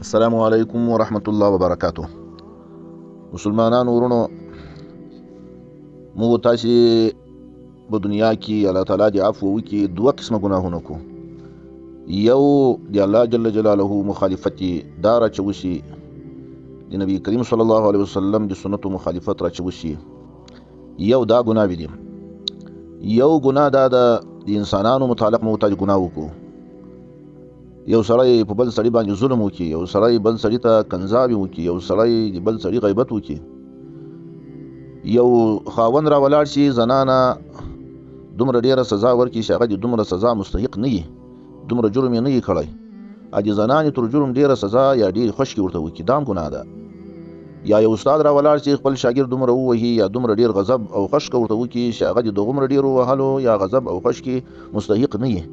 السلام علیکم ورحمت الله وبرکاتو. مسلمانانو ورونو، موږ تاسو په دنیا کې الله تعالی دی عفو وکي دوه قسمه ګناهونه کو. یو دی الله جل جلاله مخالفت دا راچوشي، د نبی کریم صلی الله علیه وسلم د سنتو مخالفت راچوشي. یو دا ګناه دي. یو ګناه دا د انسانانو متعلق موږ ګناه وکړو. یو سړی په بل سړی باندې ظلم وکي، یو سړی بل سړی ته کنځاوي وکي، یو سړی د بل سړی غیبت وکي، یو خاوند را ولاړ شي زنانه دومره ډیره سزا ورکړي چې هغه د دومره سزا مستحق نه وي، دومره جرم یې نه وي کړی، د زنانې تر جرم ډیره سزا یا ډېرې خشکې ورته وکړي، دا هم ګناه ده. یا یو استاد را ولاړ شي خپل شاګرد دومره ووهي یا دومره ډیر غضب او خشکه ورته وکړي چې هغه د دومره ډیرو وهلو یا غضب او خشکې مستحق نه وي،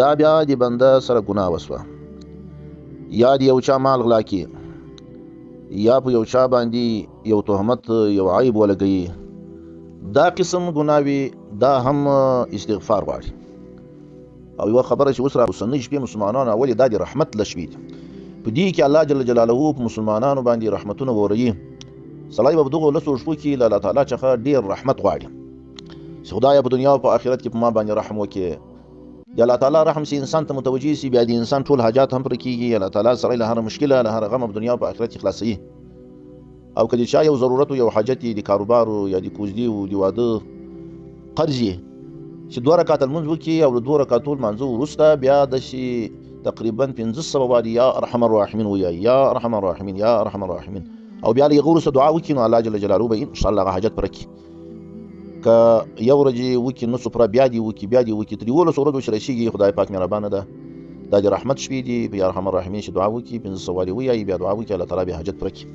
دا بیا د بنده سره ګناه وسوه. یا د یو چا مال غلا کړي، یا په یو چا باندې یو تهمت یو عیب ولګوي، دا قسم ګناوي، دا هم استغفار غواړي. او یو خبره چې اوس را اوسنۍ شپې مسلمانانو اولې دا د رحمت له شپې دي، په دې کې الله جل جلاله په مسلمانانو باندې رحمتونه وروي. سړی به په دغو لسو شپو کې له الله تعالی څخه ډېر رحمت غواړي چې خدایه په دنیا او په آخرت کې په ما باندې رحم وکړي. د الله تعالی رحم چې انسان ته متوجه شي، بیا د انسان ټول حاجات هم پرې کېږي. الله تعالی سړی له هر مشکله له هر غمه په دنیا او په آخرت کې خلاصوي. او که د چا یو ضرورت یو حاجت د کاروبار یا د کوزدي او د واده قرض یې چې 2 رکعات لمونځ وکړي او د 2 رکعاتو لمانځه وروسته بیا د شي تقریبا 500 وارې یا ارحم الراحمین وایي، یا ارحم الراحمین، یا ارحم الراحمین، او بیا له هغه وروسته دعا وکړي، نو الله جل جلاله به ان شاء الله هغه حاجت پوره کړي. که یو ورځې وکړي نو پوره بیا دې وکړي، بیا دې وکړي، تر 11 ورځو چې رسېږي خدای پاک مهربانه ده، دا د رحمت شپې دي. یا ارحم الراحمین چې دعا وکړي 500 وارې وایي، بیا دعا وکړي، الله تعالی به حاجت پوره کړي.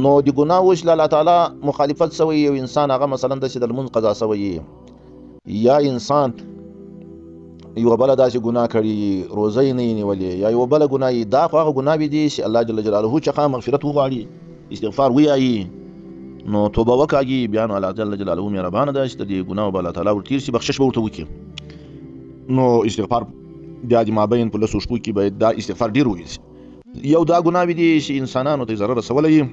نو د ګناه وش له الله تعالی مخالفت سوی یو انسان، هغه مثلا داسې د لمونځ قضا سوی، یا انسان یو بله داسې ګناه کړي روزه یې نه یې نیولې، یا یو بله ګناه یې، دا خو هغه ګناوې دي چې الله جل جلاله څخه مغفرت وغواړي، استغفار ووایي، نو توبه وکاږي، بیا نو الله جل جلاله مهربانه ده چې د دې ګناهو به الله تعالی ورتېر شي، بخشش به ورته وکړي. نو استغفار بیا د مابین په لسو شپو کې باید دا استغفار ډېر وویل شي. یو دا ګناوې دي چې انسانانو ته ضرر رسولی،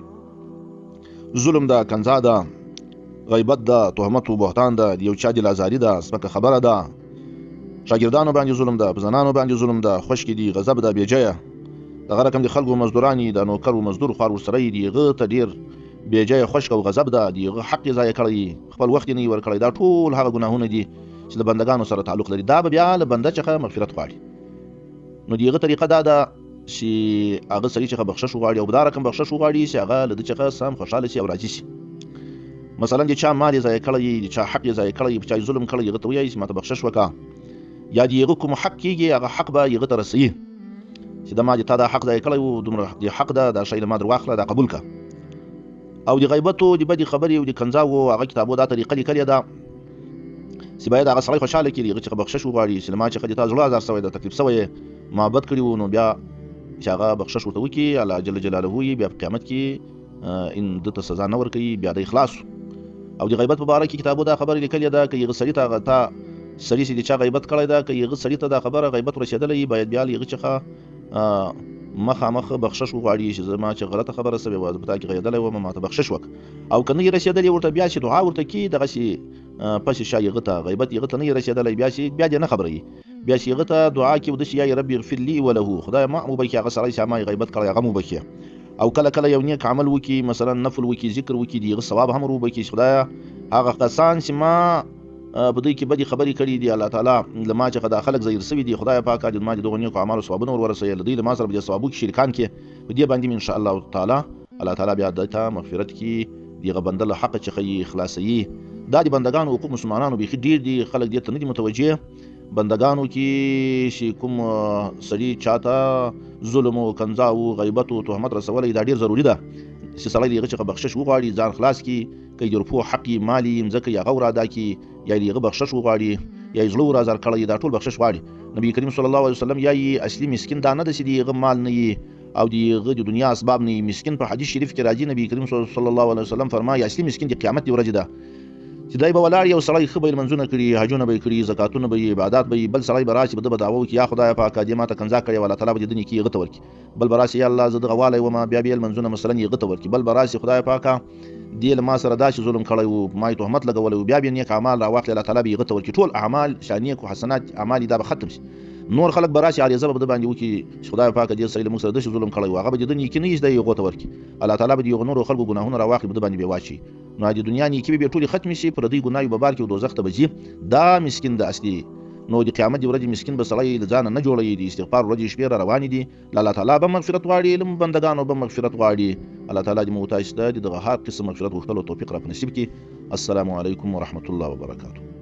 ظلم ده، کنځا ده، غیبت ده، تهمت و بهتان ده، د یو چا دلازاري ده، سپکه خبره ده، شاګردانو باندې ظلم ده، په زنانو باندې ظلم ده، خشکې دي، غضب ده بېجایه، دغه رقم د خلکو مزدوران دي، د نوکر و مزدور خوار ورسره دي، هغه ته ډېر بېجایه خشک او غضب ده، د هغه حق یې ضایع کړی، خپل وخت یې نه یې ورکړی، دا ټول هغه ګناهونه دي چې د بندګانو سره تعلق لري، دا به بیا له بنده څخه مغفرت غواړي. نو د هغه طریقه دا ده چې هغه سړي څخه بخشش وغواړي، او په دا رقم بخشش وغواړي چې هغه له ده څخه سم خوشحاله شي او راضي شي. مثلا د چا مال یې ضایع کړی، د چا حق یې ضایع کړی، په چا یې ظلم کړی، هغه ته وایي چې ماته بخشش وکړه، یا د هغه کوم حق کېږي هغه حق به هغه ته رسوي چې د ما د تا دا حق ضایع کړی و، دومره د حق ده، دا شی له ما در واخله، دا قبول کړه. او د غیبتو د بدې خبرې او د کنځاوو هغه کتابو دا طریقه لیکلې ده چې باید هغه سړی خوشحاله کړي، هغه څخه بخشش وغواړي چې له ما څخه د تا زړه ازار شوی ده، تکلیف شوی یې، محبت کړي وو، نو بیا چې هغه بخشش ورته وکړي، الله جل جلاله یې بیا په قیامت کې ان ده ته سزا نه ورکوي، بیا دی خلاص. او د غیبت په باره کې کتابو دا خبره لیکلې ده، که هغه سړي ته سړي چې د چا غیبت کړی ده، که هغه سړي ته دا خبره غیبت ورسېدلی، باید بیا له هغه څخه مخامخ بخشش وغواړي چې زما چې غلطه خبره سوې وه، زه په تا کې غږېدلی وم، ماته بخشش وکړه. او که نه یې رسېدلی ورته، بیا چې دعا ورته کړي، دغسې پسې شا هغه ته غیبت هغه ته نه یې رسېدلی، بیا دې نه خبروي، بیا چې هغه ته دعا کړي وداسې یا رب اغفر لي وله، خدای ما وبخښي هغه سړی چې ما یې غیبت کړی هغه م وبخښي. او کله کله یو نیک عمل وکړي، مثلا نفل وکړي، ذکر وکړي، د هغه ثواب هم ور وبخښي چې خدایه هغه کسان چې ما په دوی کې بدې خبرې کړي دي، الله تعالی له ما څخه دا خلک زهیر شوي دي، خدای پاکه د ما د دغو نیکو اعمالو ثوابونه ور ورسوي، له دوی له ما سره په دې ثوابو کې شریکان کړي، په دې باندې ان شاء الله تعالی الله تعالی بیا ده ته مغفرت کړي، د هغه بنده له حقه څخه یې خلاصوي. دا د بندګانو حقوق مسلمانانو بیخي ډېر دي، خلک دې ته نه دي متوجه. بندګانو کې چې کوم سړي چاته ظلم او کنځا او غیبت او تهمت رسولی، دا ډېر ضروري ده چې سړی د هغه څخه بخشش وغواړي، ځان خلاص کړي، که یې د رفو حق یې مال یې مځکه یې هغه ور ادا کړي، یا یې د هغه بخشش وغواړي، یا یې زړه ور ازار کړی، دا ټول بخشش غواړي. نبي کریم صلی الله علیه وسلم یا یې اصلي مسکین دا نه ده چې د هغه مال نه یې او د هغه د دنیا اسباب نه یې مسکین. په حدیث شریف کې راځي، نبي کریم صلی الله علیه وسلم فرمایي اصلي مسکین د قیامت د ورځې ده چې دای به ولاړ یو سړی ښه به یې لمنځونه کړي، حجونه به یې کړي، زکاتونه به یې، عبادات به یې، بل سړی به راشي به ده به دعوه وکړي یا خدایه پاکه دې ماته کنځا کړې وه، الله تعالی به دې د نیکي هغه ته ورکړي. بل به راشي یا الله زه دغه والی ومه، بیا به یې لمنځونه مثلا یې هغه ته ورکړي. بل به راشي خدایه پاکه دې له ما سره داسې ظلم کړی و، ما یې تهمت لګولی و، بیا به یې نیک اعمال راواخلي، الله تعالی به یې هغه ته ورکړي. ټول اعمال نیک او حسنات اعمال دا به ختم شي. نور خلک به راشي عریضه به د باندې وکړي چې خدای پاکه دې سړي له موږ سره داسې ظلم کړی و، هغه به د ده نیکي نه ایږدي هغو ته ورکړي. الله تعالی به د هغو نورو خلکو ګناهونه راواخلي، به د باندې بې واچوي. نو د دنیا نیکي به ټولې ختمې شي، پردۍ ګناوې به بار کړي او دوزخ ته به ځي. دا مسکین د اصلي نو د قیامت د ورځې مسکین به سړی له ځانه نه جوړوي، د استغفار ورځې شپې را روانې دي. الله تعالی به مغفرت غواړي، له بندګانو به مغفرت غواړي. الله تعالی دې موږ تاسو ته د دغه هر قسم مغفرت غوښتلو توفیق را په نصیب کړي. السلام علیکم ورحمة الله وبرکاته.